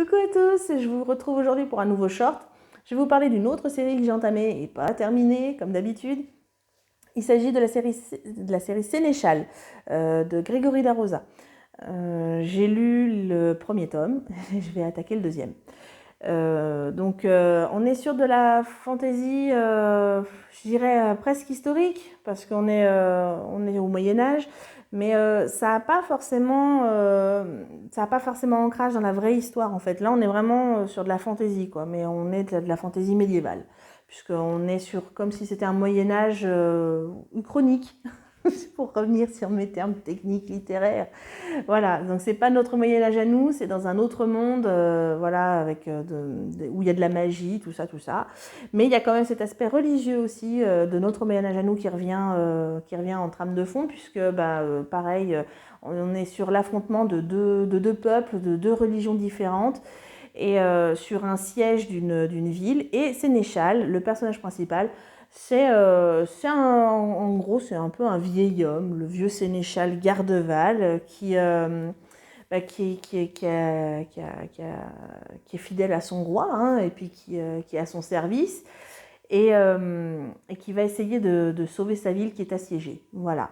Coucou à tous, je vous retrouve aujourd'hui pour un nouveau short. Je vais vous parler d'une autre série que j'ai entamée et pas terminée comme d'habitude. Il s'agit de la série Sénéchal de Grégory Darosa. J'ai lu le premier tome et je vais attaquer le deuxième. On est sur de la fantaisie, je dirais presque historique, parce on est au Moyen-Âge, mais ça n'a pas forcément, ancrage dans la vraie histoire en fait. Là, on est vraiment sur de la fantaisie, quoi, mais on est de la fantaisie médiévale, puisqu'on est sur comme si c'était un Moyen-Âge uchronique, pour revenir sur mes termes techniques littéraires. Voilà, donc c'est pas notre Moyen-Âge à nous, c'est dans un autre monde, voilà, avec où il y a de la magie, tout ça, tout ça. Mais il y a quand même cet aspect religieux aussi de notre Moyen-Âge à nous qui revient en trame de fond, puisque pareil, on est sur l'affrontement de deux peuples, de deux religions différentes, et sur un siège d'une ville. Et Sénéchal, le personnage principal, en gros, c'est un peu un vieil homme, le vieux sénéchal Gardeval, qui est fidèle à son roi, hein, et puis qui est à son service, et qui va essayer de sauver sa ville qui est assiégée. Voilà.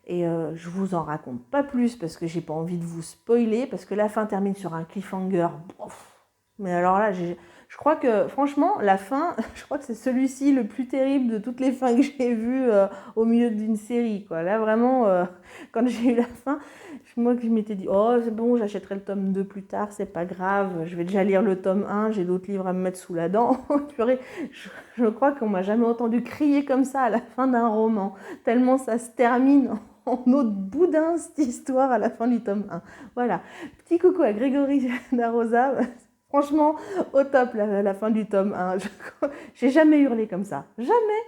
Et je vous en raconte pas plus parce que j'ai pas envie de vous spoiler, parce que la fin termine sur un cliffhanger. Mais alors là, je crois que, franchement, la fin, je crois que c'est celui-ci le plus terrible de toutes les fins que j'ai vues au milieu d'une série, quoi. Là, vraiment, quand j'ai eu la fin, moi je m'étais dit, oh, c'est bon, j'achèterai le tome 2 plus tard, c'est pas grave, je vais déjà lire le tome 1, j'ai d'autres livres à me mettre sous la dent. Purée, je crois qu'on m'a jamais entendu crier comme ça à la fin d'un roman, tellement ça se termine en autre boudin, cette histoire, à la fin du tome 1. Voilà. Petit coucou à Grégory Darosa. Franchement, au top la fin du tome 1. J'ai jamais hurlé comme ça. Jamais.